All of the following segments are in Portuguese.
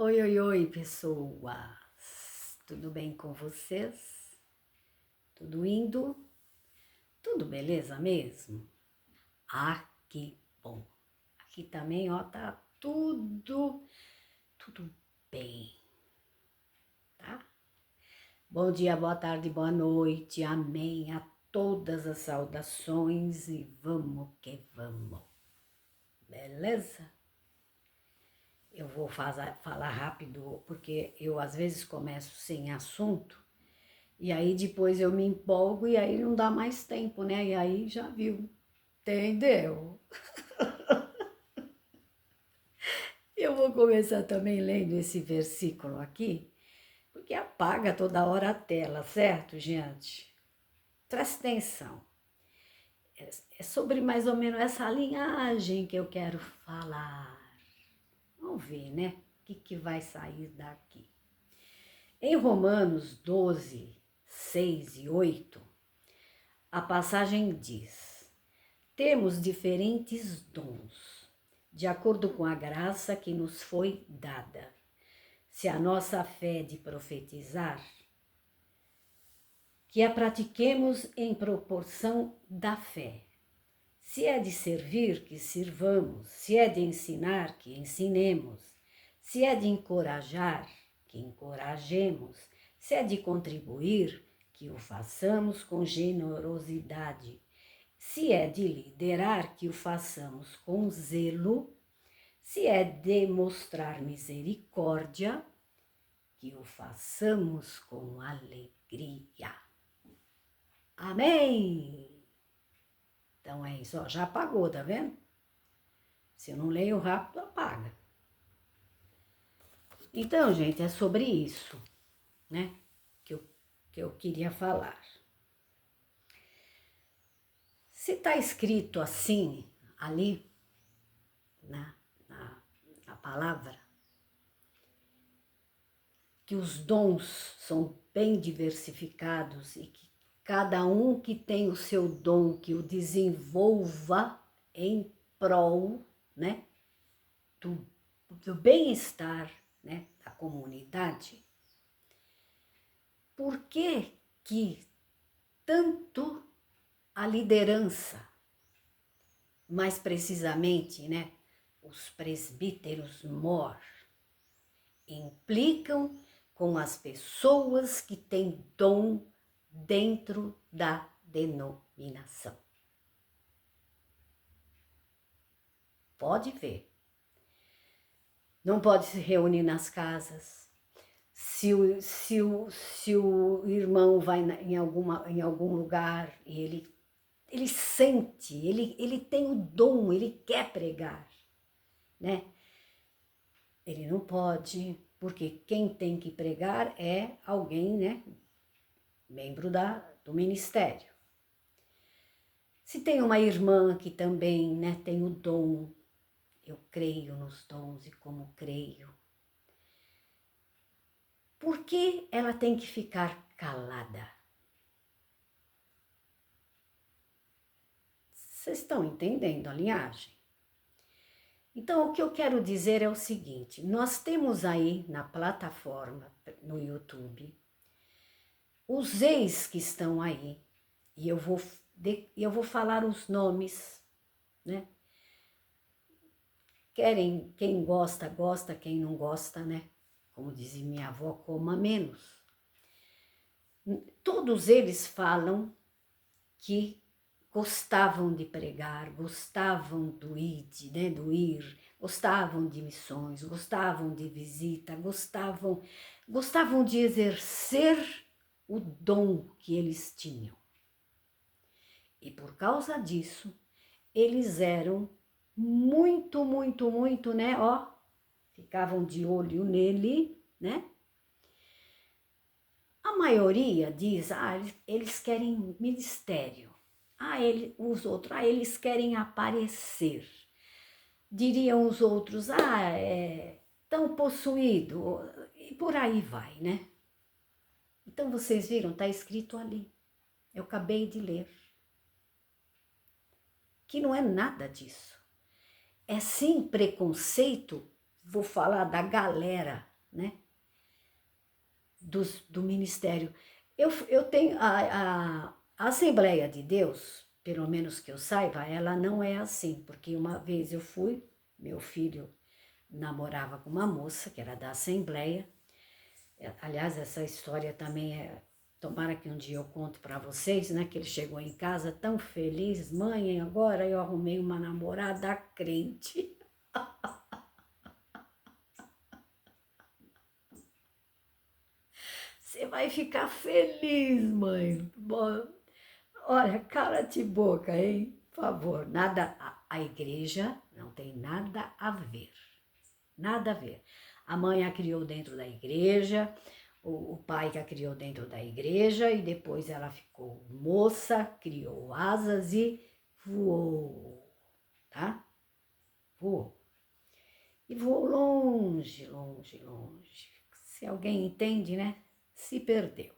Oi, oi, oi, pessoas! Tudo bem com vocês? Tudo indo? Tudo beleza mesmo? Ah, que bom! Aqui também, ó, tá tudo bem, tá? Bom dia, boa tarde, boa noite, amém a todas as saudações e vamos que vamos, beleza? Eu vou falar rápido, porque eu às vezes começo sem assunto, e aí depois eu me empolgo e aí não dá mais tempo, né? E aí já viu, entendeu? Eu vou começar também lendo esse versículo aqui, porque apaga toda hora a tela, certo, gente? Presta atenção. É sobre mais ou menos essa linhagem que eu quero falar. Vamos ver, né? O que vai sair daqui. Em Romanos 12, 6 e 8, a passagem diz: temos diferentes dons, de acordo com a graça que nos foi dada. Se a nossa fé é de profetizar, que a pratiquemos em proporção da fé. Se é de servir, que sirvamos. Se é de ensinar, que ensinemos. Se é de encorajar, que encorajemos. Se é de contribuir, que o façamos com generosidade. Se é de liderar, que o façamos com zelo. Se é demonstrar misericórdia, que o façamos com alegria. Amém! Então é isso, ó, já apagou, tá vendo? Se eu não leio rápido, apaga. Então, gente, é sobre isso, né, que eu queria falar. Se tá escrito assim, ali, na, na palavra, que os dons são bem diversificados e que cada um que tem o seu dom, que o desenvolva em prol, né, do bem-estar, né, da comunidade. Por que que tanto a liderança, mais precisamente, né, os presbíteros mor, implicam com as pessoas que têm dom dentro da denominação? Pode ver. Não pode se reunir nas casas. Se o irmão vai em algum lugar e ele sente, ele tem o dom, ele quer pregar, né? Ele não pode, porque quem tem que pregar é alguém, né? Membro do ministério. Se tem uma irmã que também, né, tem o dom, eu creio nos dons e como creio, por que ela tem que ficar calada? Vocês estão entendendo a linhagem? Então, o que eu quero dizer é o seguinte: nós temos aí na plataforma, no YouTube, os ex que estão aí, e eu vou falar os nomes, né? Quem gosta, gosta, quem não gosta, né? Como dizia minha avó, coma menos. Todos eles falam que gostavam de pregar, gostavam do né, do ir, gostavam de missões, gostavam de visita, gostavam de exercer o dom que eles tinham. E por causa disso, eles eram muito, né, ó, ficavam de olho nele, né? A maioria diz, eles querem ministério. Os outros, eles querem aparecer. Diriam os outros, tão possuído, e por aí vai, né? Então vocês viram, está escrito ali. Eu acabei de ler. Que não é nada disso. É sim preconceito, vou falar da galera, né? Do ministério. Eu tenho a Assembleia de Deus, pelo menos que eu saiba, ela não é assim, porque uma vez eu fui, meu filho namorava com uma moça que era da Assembleia. Aliás, essa história também tomara que um dia eu conte para vocês, né? Que ele chegou em casa tão feliz, mãe, agora eu arrumei uma namorada crente. Você vai ficar feliz, mãe. Bom, olha, cala de boca, hein? Por favor, nada, a igreja não tem nada a ver. Nada a ver. A mãe a criou dentro da igreja, o pai que a criou dentro da igreja, e depois ela ficou moça, criou asas e voou, tá? Voou. E voou longe, longe, longe. Se alguém entende, né? Se perdeu.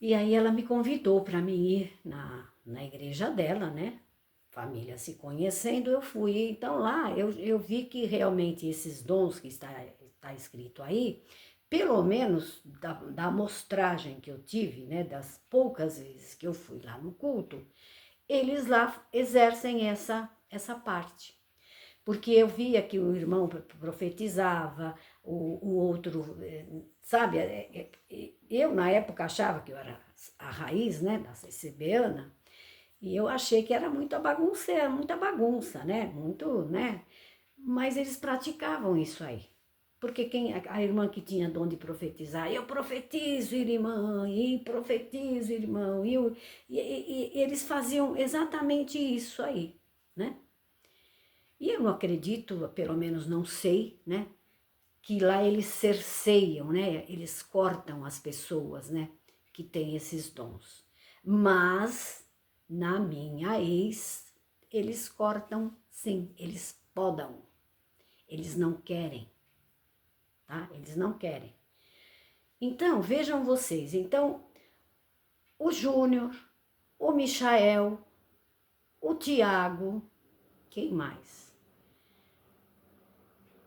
E aí ela me convidou para mim ir na igreja dela, né? Família se conhecendo, eu fui. Então lá eu vi que realmente esses dons que está escrito aí, pelo menos da amostragem que eu tive, né? Das poucas vezes que eu fui lá no culto, eles lá exercem essa parte. Porque eu via que o irmão profetizava, o outro, sabe? Eu, na época, achava que eu era a raiz, né, da CCBana, e eu achei que era muita bagunça, né? Muito, né? Mas eles praticavam isso aí. Porque a irmã que tinha dom de profetizar, eu profetizo, irmã, e profetizo, irmão, e eles faziam exatamente isso aí, né? E eu não acredito, pelo menos não sei, né? Que lá eles cerceiam, né? Eles cortam as pessoas, né? Que têm esses dons. Mas, na minha ex, eles cortam sim, eles podam. Eles não querem, tá? Eles não querem. Então, vejam vocês. Então, o Júnior, o Michael, o Tiago, quem mais?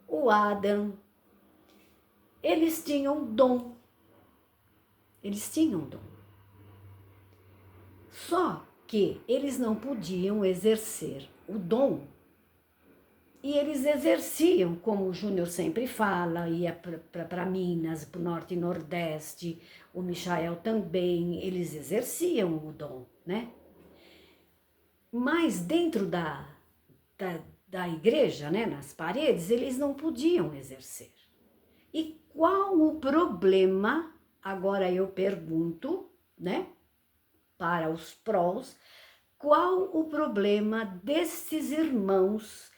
O Adam, eles tinham dom. Eles tinham dom. Só que eles não podiam exercer o dom. E eles exerciam, como o Júnior sempre fala, ia para Minas, para o Norte e Nordeste, o Michael também, eles exerciam o dom, né? Mas dentro da igreja, né, nas paredes, eles não podiam exercer. E qual o problema, agora eu pergunto, né, para os prós, qual o problema desses irmãos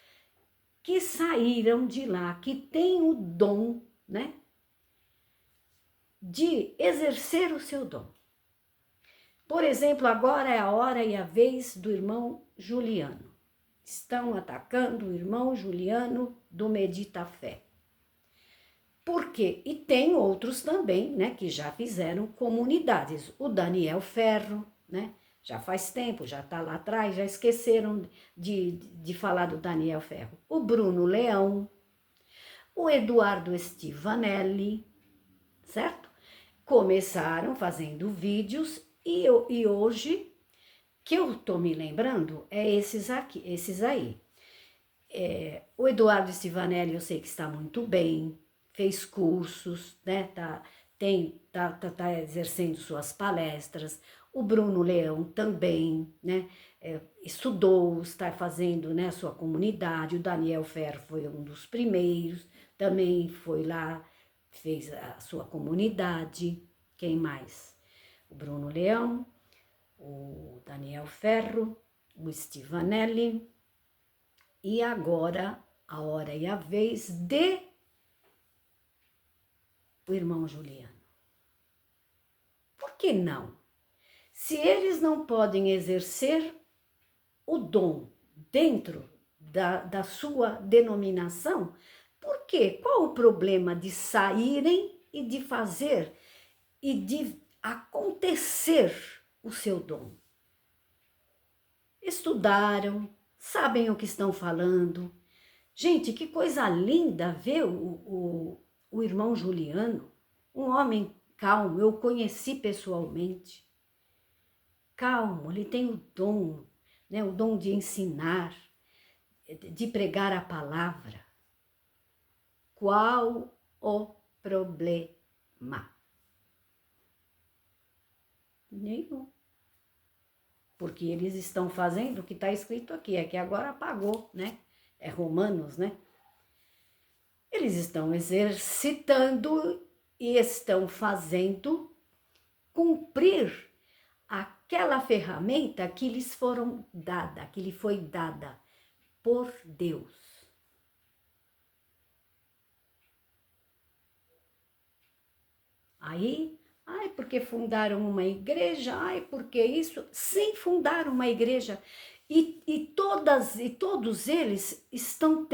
que saíram de lá, que têm o dom, né, de exercer o seu dom? Por exemplo, agora é a hora e a vez do irmão Juliano. Estão atacando o irmão Juliano do Medita Fé. Por quê? E tem outros também, né, que já fizeram comunidades. O Daniel Ferro, né, já faz tempo, já está lá atrás, já esqueceram de falar do Daniel Ferro. O Bruno Leão, o Eduardo Stivanelli, certo? Começaram fazendo vídeos e hoje, que eu estou me lembrando, é esses aí. O Eduardo Stivanelli eu sei que está muito bem, fez cursos, né? Tá exercendo suas palestras. O Bruno Leão também, né? Estudou, está fazendo, né, sua comunidade. O Daniel Ferro foi um dos primeiros, também foi lá, fez a sua comunidade. Quem mais? O Bruno Leão, o Daniel Ferro, o Stivanelli. E agora, a hora e a vez de o irmão Juliano. Por que não? Se eles não podem exercer o dom dentro da sua denominação, por quê? Qual o problema de saírem e de fazer e de acontecer o seu dom? Estudaram, sabem o que estão falando, Gente, que coisa linda ver o irmão Juliano, um homem calmo, eu o conheci pessoalmente. Calmo, ele tem o dom, né, o dom de ensinar, de pregar a palavra. Qual o problema? Nenhum. Porque eles estão fazendo o que está escrito aqui, é que agora apagou, né? É Romanos, né? Eles estão exercitando e estão fazendo cumprir aquela ferramenta que lhes foram dada, que lhe foi dada por Deus. Aí, ai, porque fundaram uma igreja, ai, porque isso, sem fundar uma igreja. E todos eles estão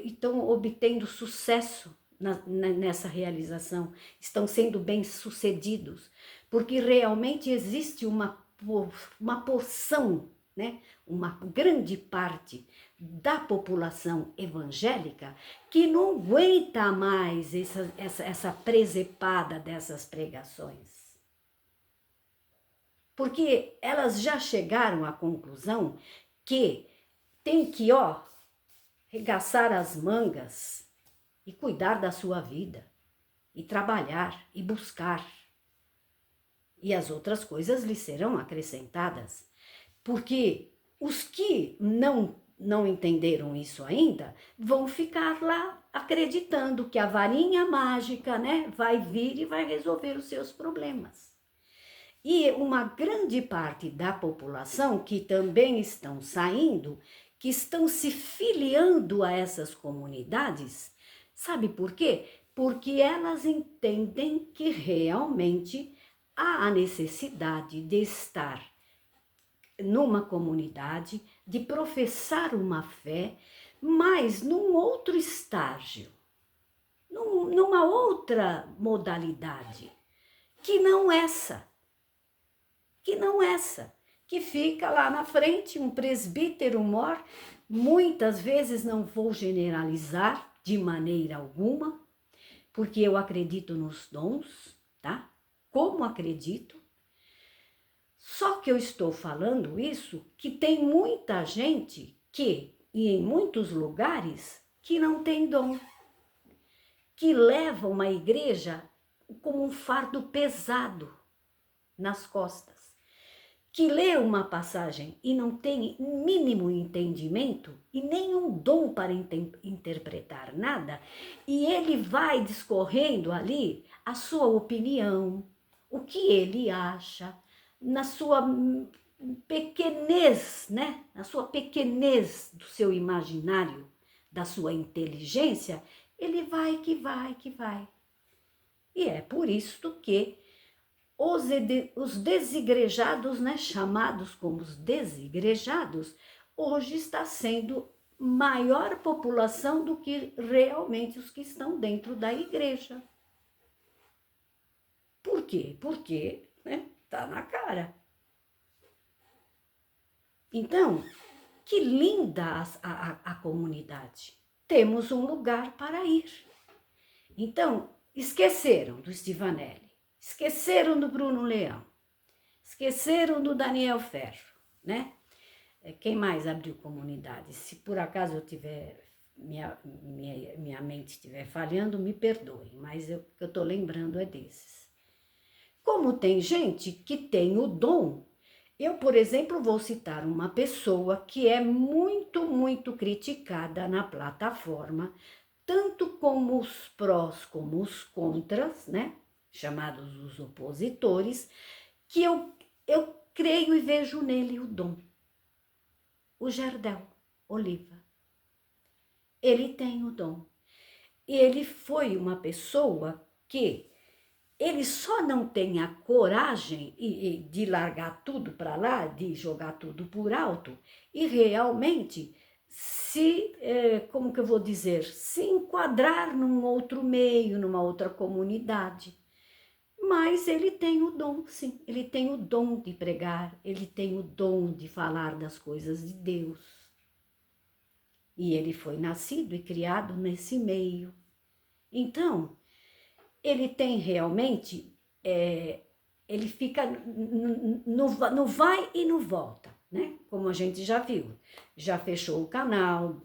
estão obtendo sucesso nessa realização, estão sendo bem-sucedidos, porque realmente existe uma porção, né, uma grande parte da população evangélica que não aguenta mais essa presepada dessas pregações. Porque elas já chegaram à conclusão que tem que, regaçar as mangas e cuidar da sua vida, e trabalhar, e buscar. E as outras coisas lhe serão acrescentadas. Porque os que não entenderam isso ainda vão ficar lá acreditando que a varinha mágica, né, vai vir e vai resolver os seus problemas. E uma grande parte da população que também estão saindo, que estão se filiando a essas comunidades, sabe por quê? Porque elas entendem que realmente há a necessidade de estar numa comunidade, de professar uma fé, mas num outro estágio, numa outra modalidade, que não essa, que fica lá na frente um presbítero mor, muitas vezes não vou generalizar de maneira alguma, porque eu acredito nos dons, tá? Como acredito. Só que eu estou falando isso que tem muita gente e em muitos lugares, que não tem dom, que leva uma igreja como um fardo pesado nas costas, que lê uma passagem e não tem mínimo entendimento e nenhum dom para interpretar nada, e ele vai discorrendo ali a sua opinião, o que ele acha, na sua pequenez, né? Na sua pequenez do seu imaginário, da sua inteligência, ele vai que vai que vai. E é por isso que os desigrejados, né, chamados como os desigrejados, hoje está sendo maior população do que realmente os que estão dentro da igreja. Por quê? Porque, né, tá na cara. Então, que linda a comunidade. Temos um lugar para ir. Então, esqueceram do Stivanelli, esqueceram do Bruno Leão, esqueceram do Daniel Ferro, né? Quem mais abriu comunidade? Se por acaso eu tiver, minha mente estiver falhando, me perdoem, mas o que eu estou lembrando é desses. Como tem gente que tem o dom, eu, por exemplo, vou citar uma pessoa que é muito, muito criticada na plataforma, tanto como os prós como os contras, né? Chamados os opositores, que eu creio e vejo nele o dom. O Gerdel Oliva. Ele tem o dom. Ele foi uma pessoa que ele só não tem a coragem de largar tudo para lá, de jogar tudo por alto e realmente como que eu vou dizer, se enquadrar num outro meio, numa outra comunidade. Mas ele tem o dom, sim, ele tem o dom de pregar, ele tem o dom de falar das coisas de Deus. E ele foi nascido e criado nesse meio. Então, ele tem realmente, ele fica no vai e no volta, né? Como a gente já viu. Já fechou o canal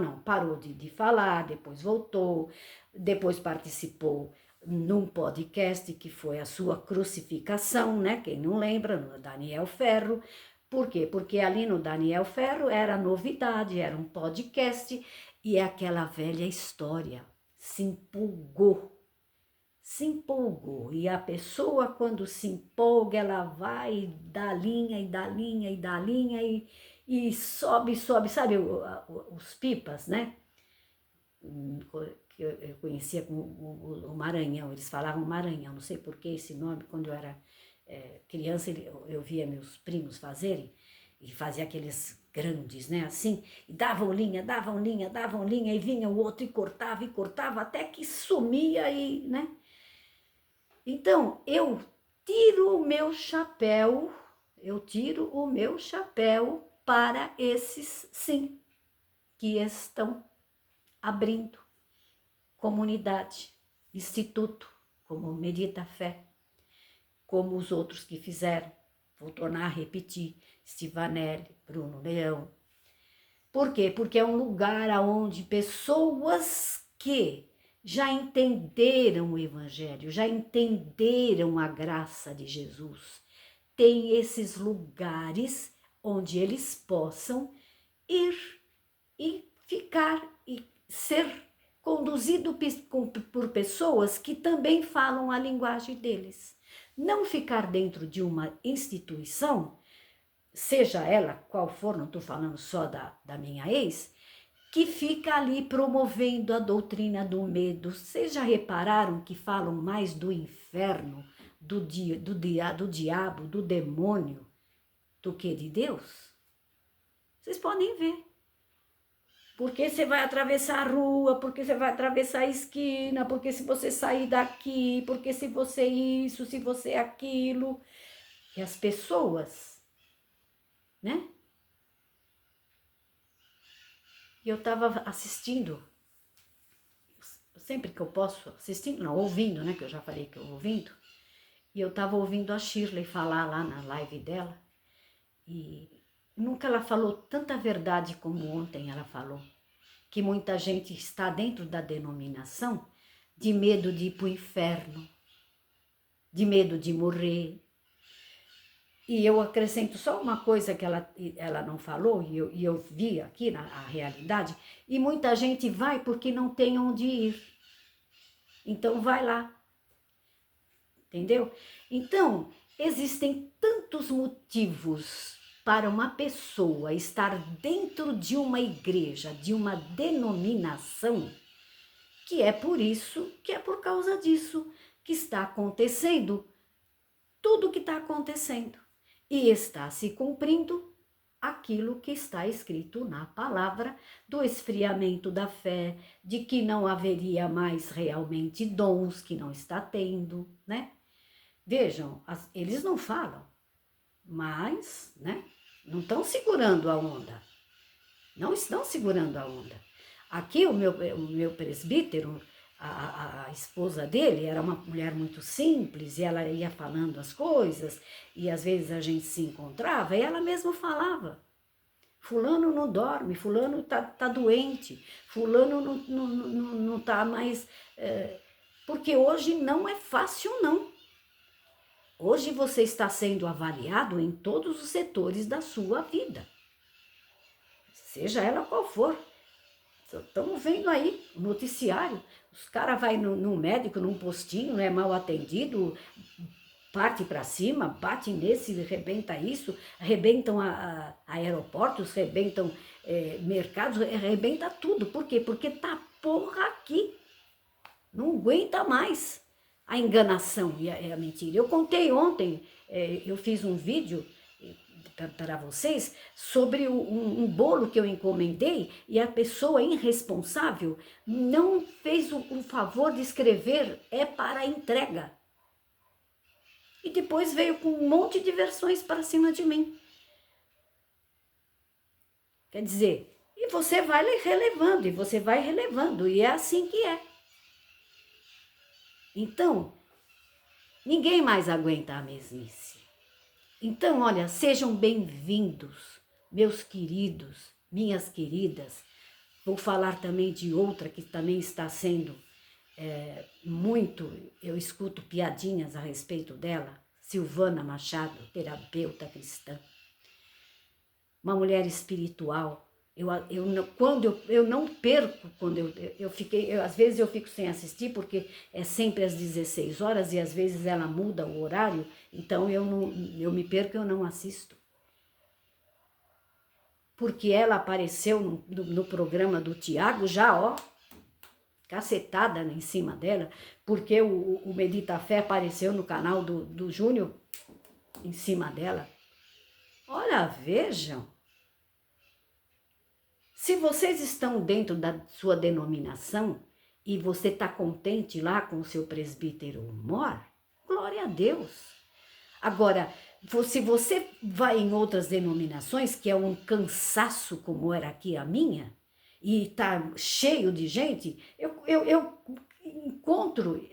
não, parou de falar, depois voltou, depois participou num podcast que foi a sua crucificação, né? Quem não lembra, no Daniel Ferro. Por quê? Porque ali no Daniel Ferro era novidade, era um podcast e é aquela velha história. Se empolgou. E a pessoa, quando se empolga, ela vai dá linha e dá linha e dá linha e sobe, sabe os pipas, né? Que eu conhecia como o Maranhão, eles falavam Maranhão, não sei por que esse nome, quando eu era criança eu via meus primos fazerem, e fazia aqueles grandes, né, assim, e davam linha, e vinha o outro e cortava, até que sumia e, né. Então, eu tiro o meu chapéu para esses, sim, que estão abrindo comunidade, instituto, como Medita Fé, como os outros que fizeram. Vou tornar a repetir, Stivanelli, Bruno Leão. Por quê? Porque é um lugar onde pessoas que já entenderam o Evangelho, já entenderam a graça de Jesus, têm esses lugares onde eles possam ir e ficar e ser conduzido por pessoas que também falam a linguagem deles. Não ficar dentro de uma instituição, seja ela qual for, não estou falando só da minha ex, que fica ali promovendo a doutrina do medo. Vocês já repararam que falam mais do inferno, do diabo, do demônio, do que de Deus? Vocês podem ver. Porque você vai atravessar a rua, porque você vai atravessar a esquina, porque se você sair daqui, porque se você isso, se você aquilo. E as pessoas, né? E eu estava assistindo, sempre que eu posso, assistindo, não, ouvindo, né? Que eu já falei que eu ouvindo. E eu estava ouvindo a Shirley falar lá na live dela. E nunca ela falou tanta verdade como ontem ela falou. Que muita gente está dentro da denominação de medo de ir para o inferno, de medo de morrer. E eu acrescento só uma coisa que ela não falou, e eu vi aqui na realidade, e muita gente vai porque não tem onde ir. Então vai lá, entendeu? Então, existem tantos motivos para uma pessoa estar dentro de uma igreja, de uma denominação, que é por isso, que é por causa disso que está acontecendo tudo o que está acontecendo. E está se cumprindo aquilo que está escrito na palavra do esfriamento da fé, de que não haveria mais realmente dons, que não está tendo, né? Vejam, eles não falam, mas, né? Não estão segurando a onda. Não estão segurando a onda. Aqui o meu presbítero, a esposa dele era uma mulher muito simples e ela ia falando as coisas e às vezes a gente se encontrava e ela mesma falava: fulano não dorme, fulano tá doente, fulano não tá mais... porque hoje não é fácil, não. Hoje você está sendo avaliado em todos os setores da sua vida, seja ela qual for. Estamos vendo aí o noticiário, os caras vão no médico, num postinho, não é mal atendido, parte para cima, bate nesse, arrebenta isso, arrebentam aeroportos, arrebentam mercados, arrebenta tudo. Por quê? Porque tá porra aqui. Não aguenta mais a enganação e a mentira. Eu contei ontem, eu fiz um vídeo para vocês sobre um bolo que eu encomendei e a pessoa irresponsável não fez o favor de escrever para entrega. E depois veio com um monte de versões para cima de mim. Quer dizer, e E você vai relevando, e você vai relevando, e é assim que é. Então, ninguém mais aguenta a mesmice. Então, olha, sejam bem-vindos, meus queridos, minhas queridas. Vou falar também de outra que também está sendo muito, eu escuto piadinhas a respeito dela, Silvana Machado, terapeuta cristã. Uma mulher espiritual. Eu não perco, quando às vezes eu fico sem assistir, porque é sempre às 16 horas e às vezes ela muda o horário, então eu me perco, eu não assisto. Porque ela apareceu no programa do Tiago, já, ó, cacetada em cima dela, porque o Medita Fé apareceu no canal do Júnior, em cima dela. Olha, vejam. Se vocês estão dentro da sua denominação e você está contente lá com o seu presbítero mor, glória a Deus. Agora, se você vai em outras denominações, que é um cansaço como era aqui a minha, e está cheio de gente, eu encontro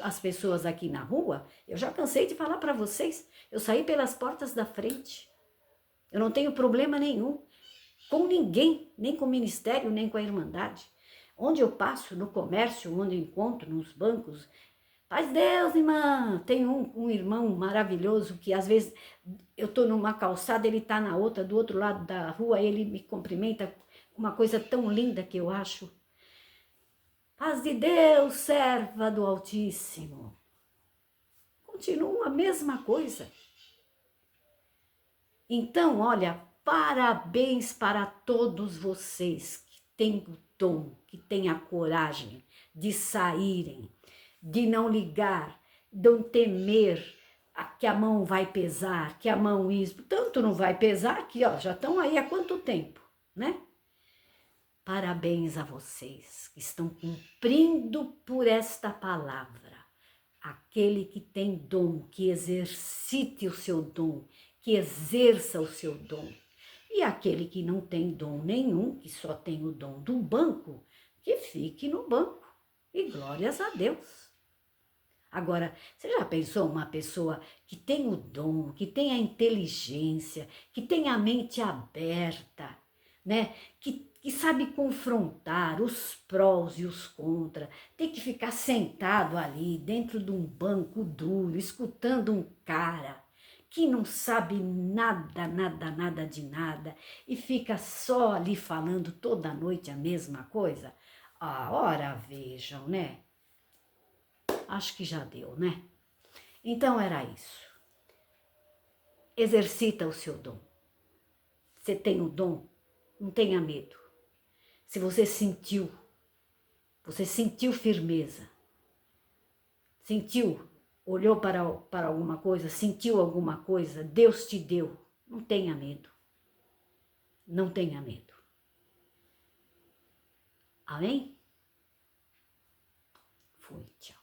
as pessoas aqui na rua, eu já cansei de falar para vocês, eu saí pelas portas da frente, eu não tenho problema nenhum com ninguém, nem com o ministério, nem com a irmandade. Onde eu passo, no comércio, onde eu encontro, nos bancos, paz Deus, irmã. Tem um irmão maravilhoso que às vezes eu estou numa calçada, ele está na outra, do outro lado da rua, ele me cumprimenta, uma coisa tão linda que eu acho. Paz de Deus, serva do Altíssimo. Continua a mesma coisa. Então, olha, parabéns para todos vocês que têm o dom, que têm a coragem de saírem, de não ligar, de não temer que a mão vai pesar, que a mão isso. Tanto não vai pesar que ó, já estão aí há quanto tempo, né? Parabéns a vocês que estão cumprindo por esta palavra. Aquele que tem dom, que exercite o seu dom, que exerça o seu dom. E aquele que não tem dom nenhum, que só tem o dom do banco, que fique no banco. E glórias a Deus. Agora, você já pensou uma pessoa que tem o dom, que tem a inteligência, que tem a mente aberta, né? Que sabe confrontar os prós e os contras, tem que ficar sentado ali dentro de um banco duro, escutando um cara que não sabe nada, nada, nada de nada e fica só ali falando toda noite a mesma coisa? Ah, ora vejam, né? Acho que já deu, né? Então era isso. Exercita o seu dom. Você tem o dom, não tenha medo. Se você sentiu firmeza, sentiu, olhou para alguma coisa, sentiu alguma coisa, Deus te deu, não tenha medo. Não tenha medo. Amém? Fui, tchau.